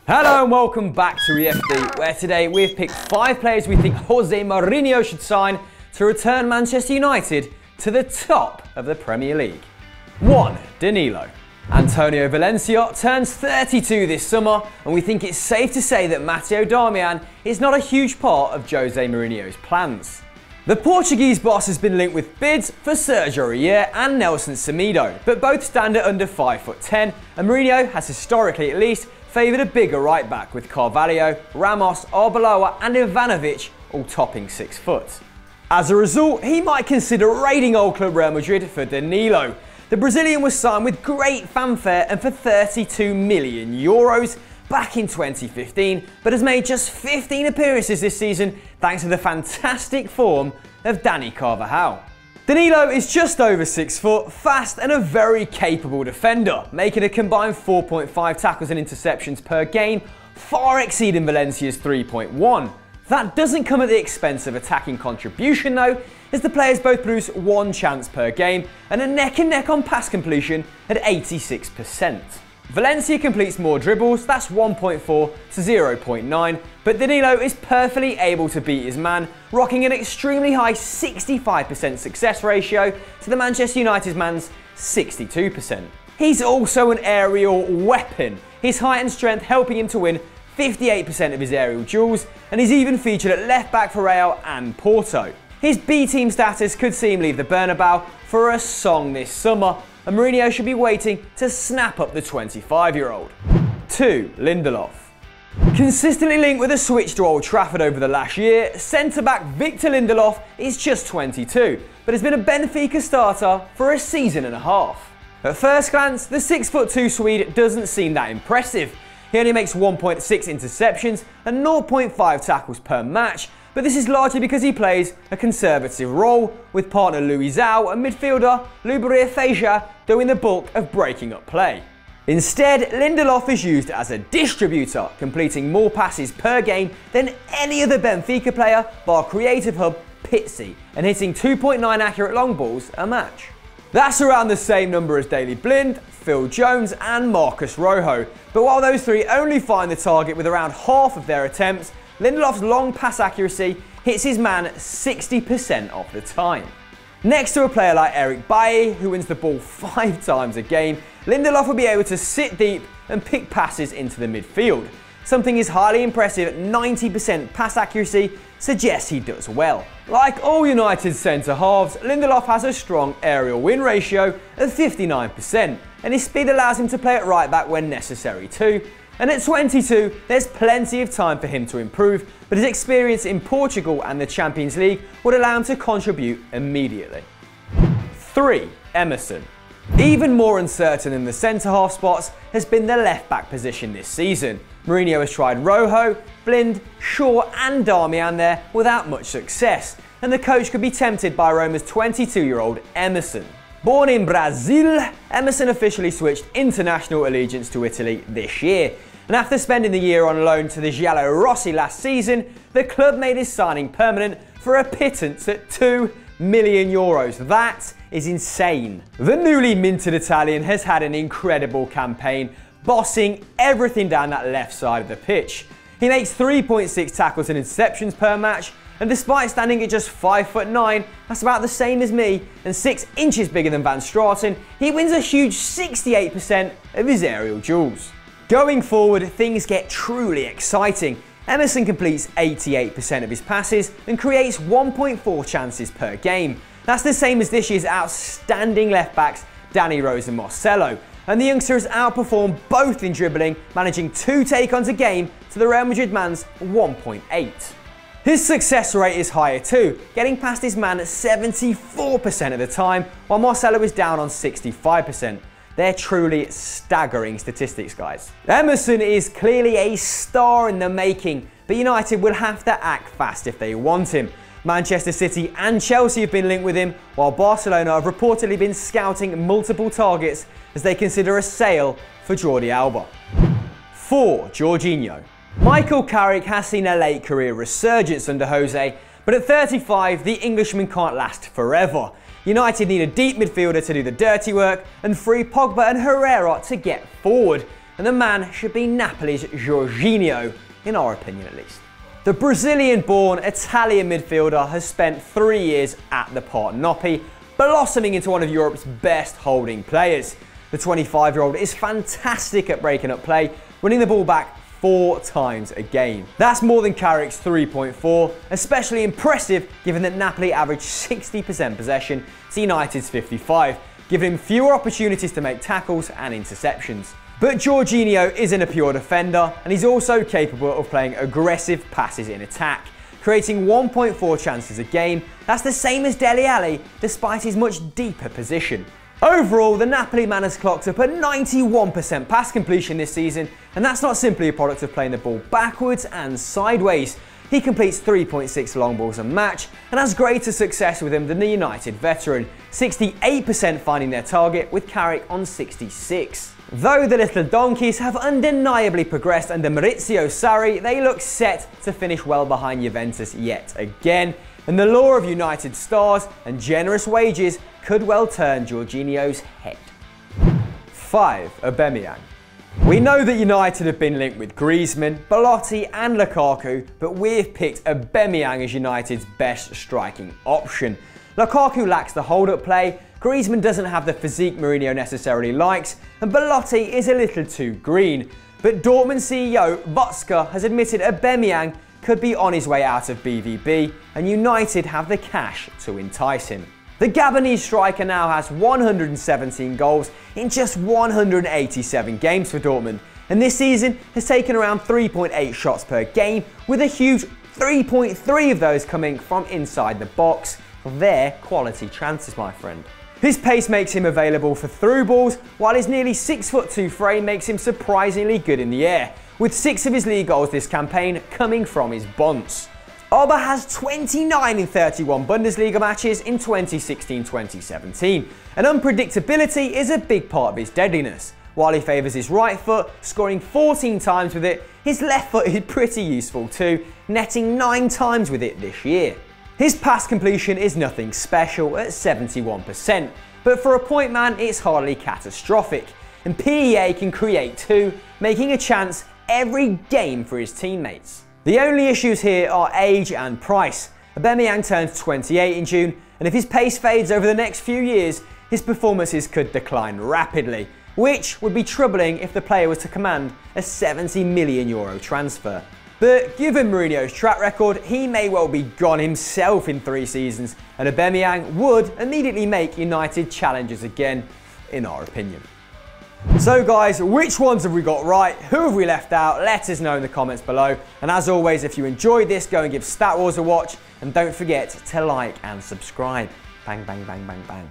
Hello and welcome back to EFD, where today we've picked 5 players we think Jose Mourinho should sign to return Manchester United to the top of the Premier League. 1. Danilo. Antonio Valencia turns 32 this summer, and we think it's safe to say that Matteo Darmian is not a huge part of Jose Mourinho's plans. The Portuguese boss has been linked with bids for Sergio Aurier and Nelson Semedo, but both stand at under 5'10", and Mourinho has historically at least favoured a bigger right back with Carvalho, Ramos, Arbeloa and Ivanovic all topping 6 foot. As a result, he might consider raiding old club Real Madrid for Danilo. The Brazilian was signed with great fanfare and for €32 million back in 2015, but has made just 15 appearances this season thanks to the fantastic form of Dani Carvajal. Danilo is just over 6 foot, fast and a very capable defender, making a combined 4.5 tackles and interceptions per game, far exceeding Valencia's 3.1. That doesn't come at the expense of attacking contribution though, as the players both produce 1 chance per game and a neck and neck on pass completion at 86%. Valencia completes more dribbles, that's 1.4 to 0.9, but Danilo is perfectly able to beat his man, rocking an extremely high 65% success ratio to the Manchester United man's 62%. He's also an aerial weapon, his height and strength helping him to win 58% of his aerial duels, and he's even featured at left back for Real and Porto. His B-team status could see him leave the Bernabeu for a song this summer, and Mourinho should be waiting to snap up the 25-year-old. 2. Lindelof. Consistently linked with a switch to Old Trafford over the last year, centre-back Victor Lindelof is just 22, but has been a Benfica starter for a season and a half. At first glance, the 6'2" Swede doesn't seem that impressive. He only makes 1.6 interceptions and 0.5 tackles per match, but this is largely because he plays a conservative role, with partner Luizão and midfielder Lubrier Feija doing the bulk of breaking up play. Instead, Lindelof is used as a distributor, completing more passes per game than any other Benfica player bar creative hub Pizzi, and hitting 2.9 accurate long balls a match. That's around the same number as Daley Blind, Phil Jones and Marcus Rojo, but while those 3 only find the target with around half of their attempts, Lindelof's long pass accuracy hits his man 60% of the time. Next to a player like Eric Bailly, who wins the ball 5 times a game, Lindelof will be able to sit deep and pick passes into the midfield. Something his highly impressive 90% pass accuracy suggests he does well. Like all United centre-halves, Lindelof has a strong aerial win ratio of 59%, and his speed allows him to play at right back when necessary too. And at 22, there's plenty of time for him to improve, but his experience in Portugal and the Champions League would allow him to contribute immediately. 3. Emerson. Even more uncertain than the centre-half spots has been the left-back position this season. Mourinho has tried Rojo, Blind, Shaw and Darmian there without much success, and the coach could be tempted by Roma's 22-year-old Emerson. Born in Brazil, Emerson officially switched international allegiance to Italy this year, and after spending the year on loan to the Giallorossi last season, the club made his signing permanent for a pittance at €2 million. That is insane. The newly minted Italian has had an incredible campaign, bossing everything down that left side of the pitch. He makes 3.6 tackles and interceptions per match, and despite standing at just 5'9", that's about the same as me, and 6 inches bigger than Van Straten, he wins a huge 68% of his aerial duels. Going forward, things get truly exciting. Emerson completes 88% of his passes and creates 1.4 chances per game. That's the same as this year's outstanding left backs Danny Rose and Marcelo, and the youngster has outperformed both in dribbling, managing 2 take-ons a game to the Real Madrid man's 1.8. His success rate is higher too, getting past his man at 74% of the time, while Marcelo is down on 65%. They're truly staggering statistics, guys. Emerson is clearly a star in the making, but United will have to act fast if they want him. Manchester City and Chelsea have been linked with him, while Barcelona have reportedly been scouting multiple targets as they consider a sale for Jordi Alba. 4. Georginio. Michael Carrick has seen a late career resurgence under Jose, but at 35, the Englishman can't last forever. United need a deep midfielder to do the dirty work and free Pogba and Herrera to get forward. and the man should be Napoli's Georginio, in our opinion at least. The Brazilian-born Italian midfielder has spent 3 years at the Partenope, blossoming into one of Europe's best holding players. The 25-year-old is fantastic at breaking up play, winning the ball back 4 times a game. That's more than Carrick's 3.4, especially impressive given that Napoli averaged 60% possession to United's 55, giving him fewer opportunities to make tackles and interceptions. But Georginio isn't a pure defender, and he's also capable of playing aggressive passes in attack, creating 1.4 chances a game. That's the same as Dele Alli, despite his much deeper position. Overall, the Napoli man has clocked up a 91% pass completion this season, and that's not simply a product of playing the ball backwards and sideways. He completes 3.6 long balls a match and has greater success with them than the United veteran, 68% finding their target with Carrick on 66. Though the little donkeys have undeniably progressed under Maurizio Sarri, they look set to finish well behind Juventus yet again, and the lure of United stars and generous wages could well turn Georginio's head. 5. Aubameyang. We know that United have been linked with Griezmann, Belotti and Lukaku, but we've picked Aubameyang as United's best striking option. Lukaku lacks the hold-up play, Griezmann doesn't have the physique Mourinho necessarily likes, and Belotti is a little too green. But Dortmund CEO Watzke has admitted Aubameyang could be on his way out of BVB, and United have the cash to entice him. The Gabonese striker now has 117 goals in just 187 games for Dortmund, and this season has taken around 3.8 shots per game, with a huge 3.3 of those coming from inside the box. They're quality chances, my friend. His pace makes him available for through balls, while his nearly 6'2" frame makes him surprisingly good in the air, with 6 of his league goals this campaign coming from his bunts. Auba has 29 in 31 Bundesliga matches in 2016-2017, and unpredictability is a big part of his deadliness. While he favours his right foot, scoring 14 times with it, his left foot is pretty useful too, netting 9 times with it this year. His pass completion is nothing special at 71%, but for a point man it's hardly catastrophic, and PEA can create too, making a chance every game for his teammates. The only issues here are age and price. Aubameyang turns 28 in June, and if his pace fades over the next few years, his performances could decline rapidly, which would be troubling if the player was to command a €70 million transfer. But given Mourinho's track record, he may well be gone himself in 3 seasons, and Aubameyang would immediately make United challengers again, in our opinion. So guys, which ones have we got right? Who have we left out? Let us know in the comments below. And as always, if you enjoyed this, go and give Stat Wars a watch. And don't forget to like and subscribe. Bang, bang, bang, bang, bang.